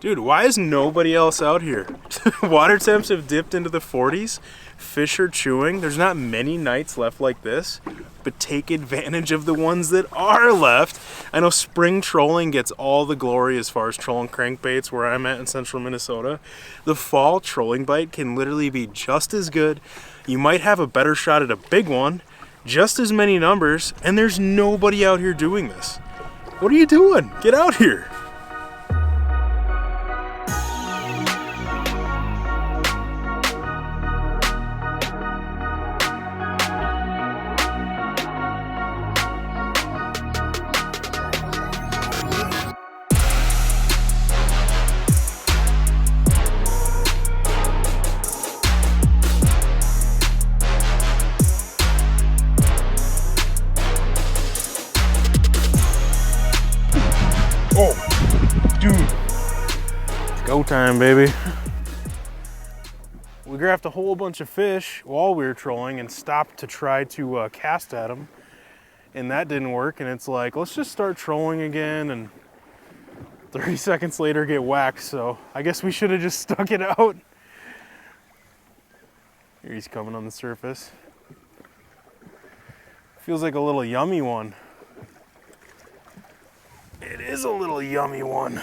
Dude, why is nobody else out here? Water temps have dipped into the 40s. Fish are chewing. There's not many nights left like this, but take advantage of the ones that are left. I know spring trolling gets all the glory as far as trolling crankbaits where I'm at in central Minnesota. The fall trolling bite can literally be just as good. You might have a better shot at a big one, just as many numbers, and there's nobody out here doing this. What are you doing? Get out here. Go time, baby. We grabbed a whole bunch of fish while we were trolling and stopped to try to cast at them, and that didn't work. And it's like, let's just start trolling again, and 30 seconds later get whacked. So I guess we should have just stuck it out. Here he's coming on the surface. Feels like a little yummy one. It is a little yummy one.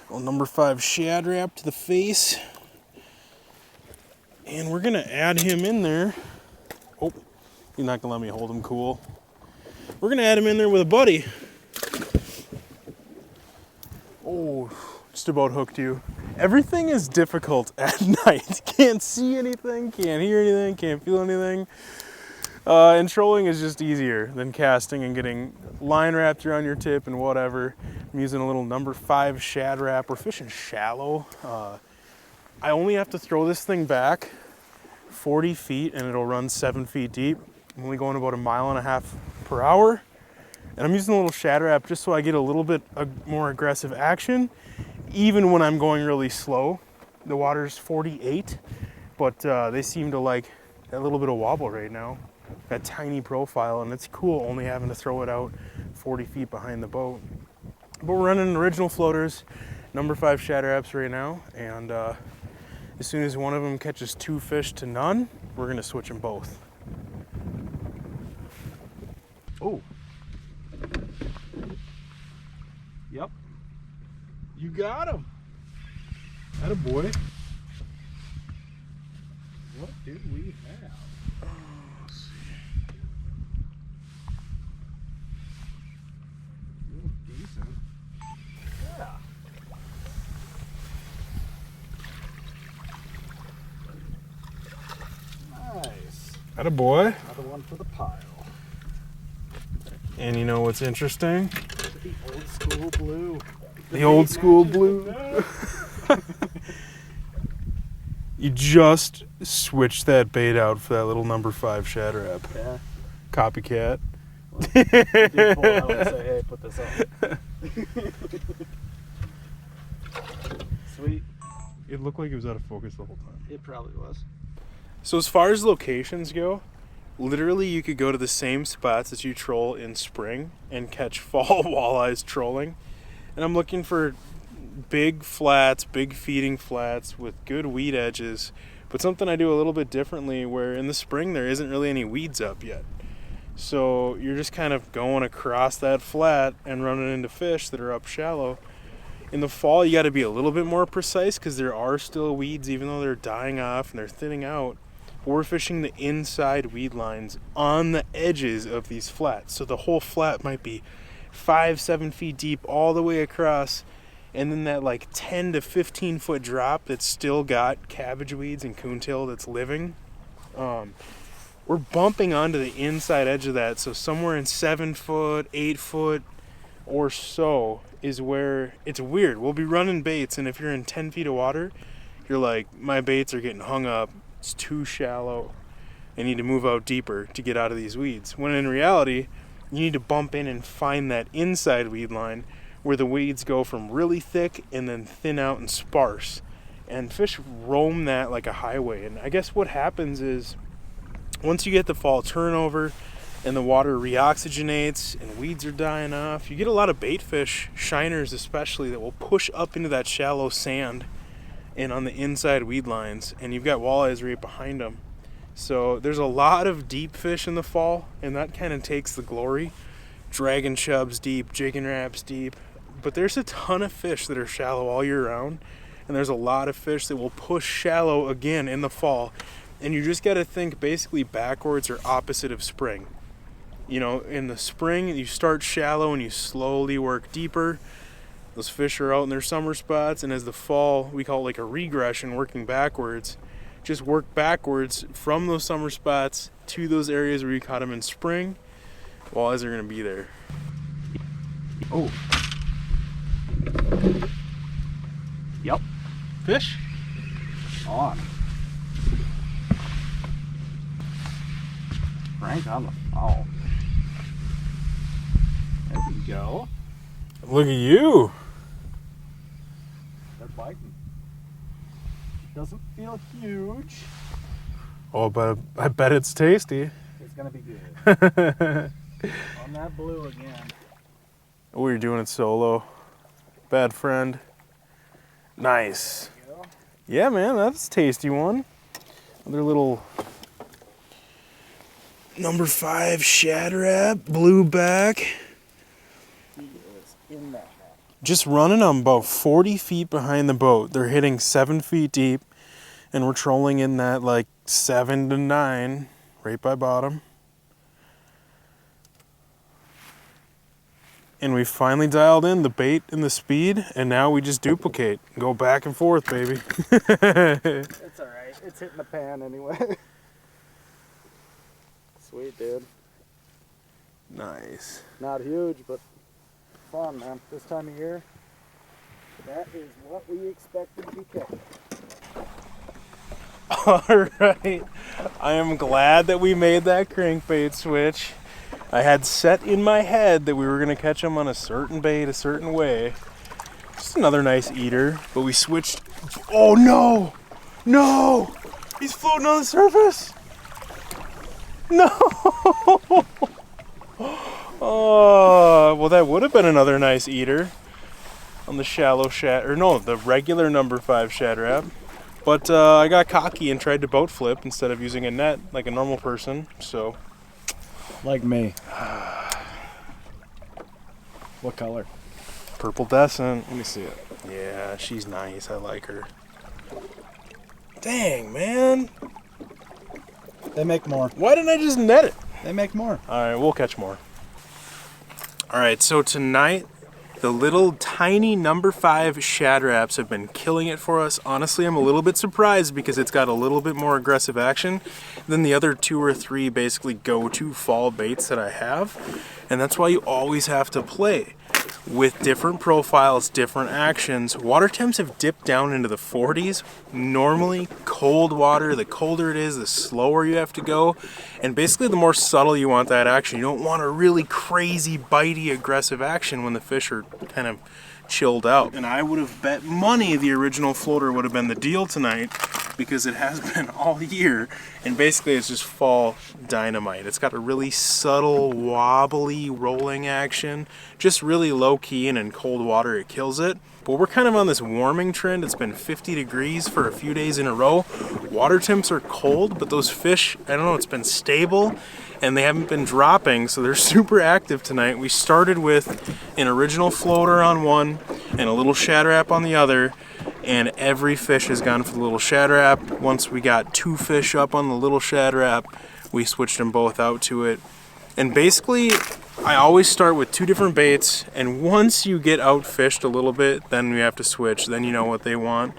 Well, number 5 shad wrap to the face. And we're gonna add him in there. Oh, he's not gonna let me hold him cool. We're gonna add him in there with a buddy. Oh, just about hooked you. Everything is difficult at night. Can't see anything, can't hear anything, can't feel anything. And trolling is just easier than casting and getting line wrapped around your tip and whatever. I'm using a little number 5 shad wrap. We're fishing shallow. I only have to throw this thing back 40 feet and it'll run 7 feet deep. I'm only going about 1.5 miles per hour. And I'm using a little shad wrap just so I get a little bit more aggressive action, even when I'm going really slow. The water's 48, but they seem to like that little bit of wobble right now. That tiny profile, and it's cool only having to throw it out 40 feet behind the boat. But we're running original floaters, number 5 shad wraps right now, and as soon as one of them catches 2 fish to none, we're gonna switch them both. Oh. Yep. You got him. Attaboy. What did we have? Nice. Attaboy. Another one for the pile. And you know what's interesting? The old school blue. The old school blue. You just switched that bait out for that little number 5 shad wrap. Yeah. Copycat. Well, you did pull out and say, hey, put this on. Sweet. It looked like it was out of focus the whole time. It probably was. So as far as locations go, literally you could go to the same spots that you troll in spring and catch fall walleyes trolling. And I'm looking for big flats, big feeding flats with good weed edges, but something I do a little bit differently where in the spring there isn't really any weeds up yet. So you're just kind of going across that flat and running into fish that are up shallow. In the fall, you got to be a little bit more precise because there are still weeds, even though they're dying off and they're thinning out. But we're fishing the inside weed lines on the edges of these flats. So the whole flat might be 5-7 feet deep all the way across, and then that like 10 to 15 foot drop that's still got cabbage weeds and coontail that's living. We're bumping onto the inside edge of that, so somewhere in 7 foot, 8 foot or so is where it's weird. We'll be running baits, and if you're in 10 feet of water, you're like, my baits are getting hung up, it's too shallow, I need to move out deeper to get out of these weeds. When in reality, you need to bump in and find that inside weed line where the weeds go from really thick and then thin out and sparse. And fish roam that like a highway. And I guess what happens is once you get the fall turnover, and the water reoxygenates and weeds are dying off. You get a lot of bait fish, shiners especially, that will push up into that shallow sand and on the inside weed lines, and you've got walleyes right behind them. So there's a lot of deep fish in the fall, and that kind of takes the glory. Dragon chubs deep, jigging raps deep, but there's a ton of fish that are shallow all year round, and there's a lot of fish that will push shallow again in the fall. And you just got to think basically backwards or opposite of spring. You know, in the spring, you start shallow and you slowly work deeper. Those fish are out in their summer spots, and as the fall, we call it like a regression, working backwards. Just work backwards from those summer spots to those areas where you caught them in spring. Walleyes are going to be there. Oh. Yep. Fish? On. Crank on the foul. There we go. Look at you. They're biting. Doesn't feel huge. Oh, but I bet it's tasty. It's gonna be good. On that blue again. Oh, you're doing it solo. Bad friend. Nice. Yeah, man, that's a tasty one. Another little number 5 shad rap, blue back. He is in that net. Just running them about 40 feet behind the boat. They're hitting 7 feet deep, and we're trolling in that like 7 to 9, right by bottom. And we finally dialed in the bait and the speed, and now we just duplicate. Go back and forth, baby. It's alright. It's hitting the pan anyway. Sweet, dude. Nice. Not huge, but fun, man. This time of year, that is what we expected to be catching. Alright. I am glad that we made that crankbait switch. I had set in my head that we were going to catch them on a certain bait, a certain way. Just another nice eater, but we switched. Oh no! No! He's floating on the surface! No! Oh, well, that would have been another nice eater on the shallow shad, or no, the regular number 5 shad rap. But I got cocky and tried to boat flip instead of using a net like a normal person, so. Like me. What color? Purple Descent. Let me see it. Yeah, she's nice. I like her. Dang, man. They make more. Why didn't I just net it? They make more. All right, we'll catch more. All right, so tonight, the little tiny number 5 shad raps have been killing it for us. Honestly, I'm a little bit surprised because it's got a little bit more aggressive action than the other 2 or 3 basically go-to fall baits that I have. And that's why you always have to play with different profiles, different actions. Water temps have dipped down into the 40s. Normally, cold water, the colder it is, the slower you have to go. And basically, the more subtle you want that action. You don't want a really crazy, bitey, aggressive action when the fish are kind of chilled out. And I would have bet money the original floater would have been the deal tonight, because it has been all year, and basically it's just fall dynamite. It's got a really subtle, wobbly rolling action, just really low key, and in cold water it kills it. But we're kind of on this warming trend. It's been 50 degrees for a few days in a row. Water temps are cold, but those fish, I don't know, it's been stable and they haven't been dropping, so they're super active tonight. We started with an original floater on one and a little shad rap on the other, and every fish has gone for the little shad rap. Once we got 2 fish up on the little shad rap, we switched them both out to it. And basically, I always start with 2 different baits, and once you get outfished a little bit, then we have to switch, then you know what they want.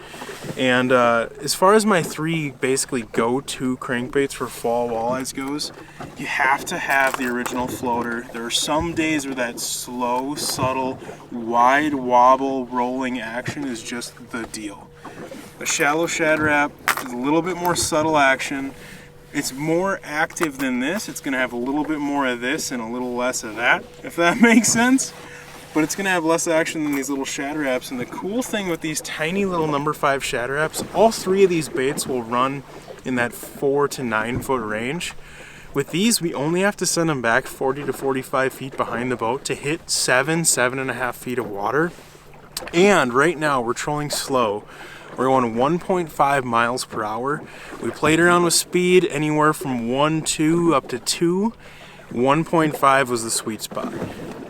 And as far as my 3 basically go-to crankbaits for fall walleyes goes, you have to have the original floater. There are some days where that slow, subtle, wide wobble rolling action is just the deal. A shallow shad wrap is a little bit more subtle action. It's more active than this. It's going to have a little bit more of this and a little less of that, if that makes sense. But it's going to have less action than these little shad wraps. And the cool thing with these tiny little number 5 shad wraps, all 3 of these baits will run in that 4 to 9 foot range, With these, we only have to send them back 40 to 45 feet behind the boat to hit 7.5 feet of water. And right now we're trolling slow. We're going 1.5 miles per hour. We played around with speed anywhere from 1.2 up to 2. 1.5 was the sweet spot.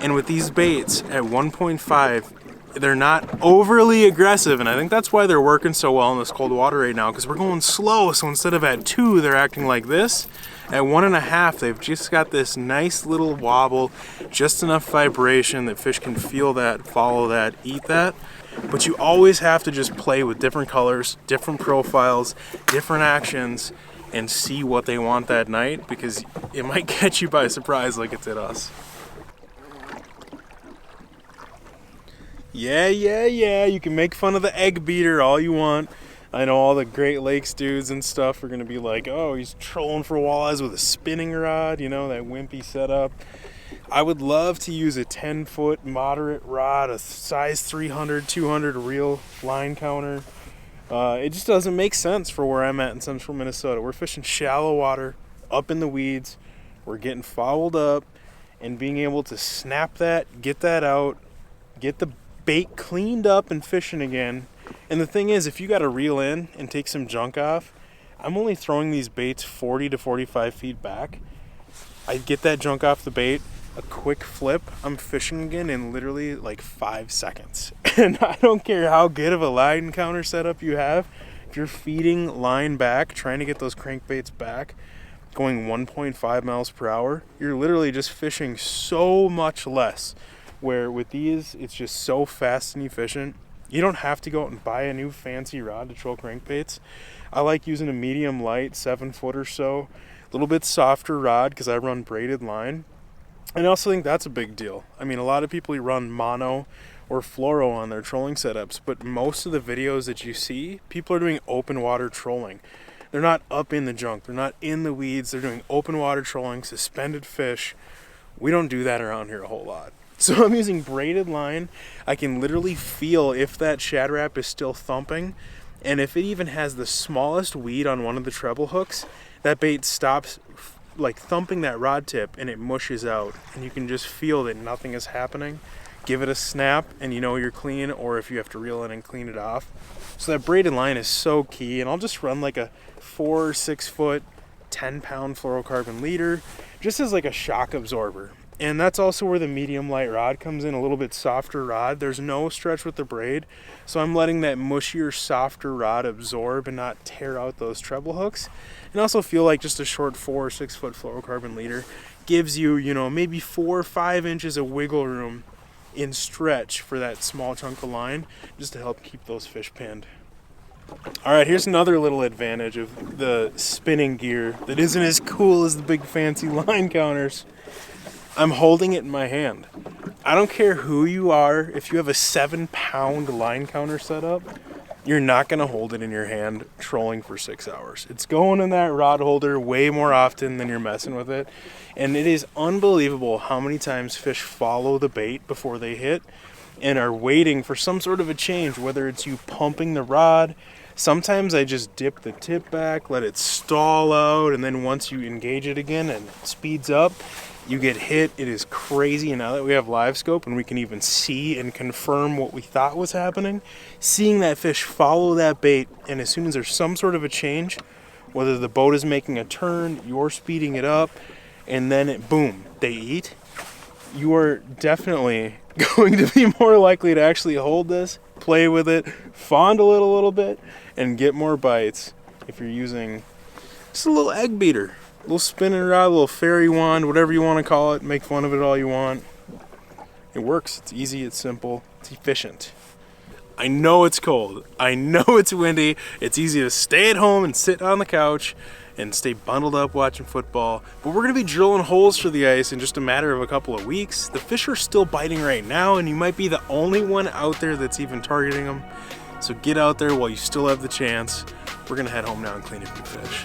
And with these baits at 1.5, they're not overly aggressive, and I think that's why they're working so well in this cold water right now, because we're going slow. So instead of at 2, they're acting like this. At 1.5, they've just got this nice little wobble, just enough vibration that fish can feel that, follow that, eat that. But you always have to just play with different colors, different profiles, different actions, and see what they want that night, because it might catch you by surprise like it did us. Yeah, you can make fun of the egg beater all you want. I know all the Great Lakes dudes and stuff are gonna be like, oh, he's trolling for walleyes with a spinning rod, you know, that wimpy setup. I would love to use a 10-foot moderate rod, a size 300, 200 reel line counter. It just doesn't make sense for where I'm at in central Minnesota. We're fishing shallow water, up in the weeds. We're getting fouled up, and being able to snap that, get that out, get the bait cleaned up and fishing again. And the thing is, if you got to reel in and take some junk off, I'm only throwing these baits 40 to 45 feet back. I get that junk off the bait, a quick flip, I'm fishing again in literally like 5 seconds. And I don't care how good of a line counter setup you have, if you're feeding line back, trying to get those crankbaits back, going 1.5 miles per hour, you're literally just fishing so much less. Where with these, it's just so fast and efficient. You don't have to go out and buy a new fancy rod to troll crankbaits. I like using a medium light, 7-foot or so, a little bit softer rod because I run braided line. And I also think that's a big deal. I mean, a lot of people run mono or fluoro on their trolling setups, but most of the videos that you see, people are doing open water trolling. They're not up in the junk, they're not in the weeds, they're doing open water trolling, suspended fish. We don't do that around here a whole lot. So I'm using braided line. I can literally feel if that Shad wrap is still thumping, and if it even has the smallest weed on one of the treble hooks, that bait stops like thumping that rod tip and it mushes out, and you can just feel that nothing is happening. Give it a snap and you know you're clean, or if you have to reel in and clean it off. So that braided line is so key, and I'll just run like a 4 or 6 foot 10-pound fluorocarbon leader just as like a shock absorber. And that's also where the medium light rod comes in, a little bit softer rod. There's no stretch with the braid, so I'm letting that mushier, softer rod absorb and not tear out those treble hooks. And also feel like just a short 4 or 6 foot fluorocarbon leader gives you, you know, maybe 4 or 5 inches of wiggle room in stretch for that small chunk of line, just to help keep those fish pinned. All right, here's another little advantage of the spinning gear that isn't as cool as the big fancy line counters. I'm holding it in my hand. I don't care who you are, if you have a 7-pound line counter set up, you're not gonna hold it in your hand trolling for 6 hours. It's going in that rod holder way more often than you're messing with it. And it is unbelievable how many times fish follow the bait before they hit and are waiting for some sort of a change, whether it's you pumping the rod. Sometimes I just dip the tip back, let it stall out, and then once you engage it again and it speeds up, you get hit. It is crazy. And now that we have live scope and we can even see and confirm what we thought was happening, seeing that fish follow that bait, and as soon as there's some sort of a change, whether the boat is making a turn, you're speeding it up, and then it, boom, they eat, you are definitely going to be more likely to actually hold this, play with it, fondle it a little bit, and get more bites if you're using just a little egg beater. A little spinning rod, a little fairy wand, whatever you want to call it. Make fun of it all you want. It works. It's easy, it's simple, it's efficient. I know it's cold. I know it's windy. It's easy to stay at home and sit on the couch and stay bundled up watching football. But we're going to be drilling holes for the ice in just a matter of a couple of weeks. The fish are still biting right now, and you might be the only one out there that's even targeting them. So get out there while you still have the chance. We're going to head home now and clean up your fish.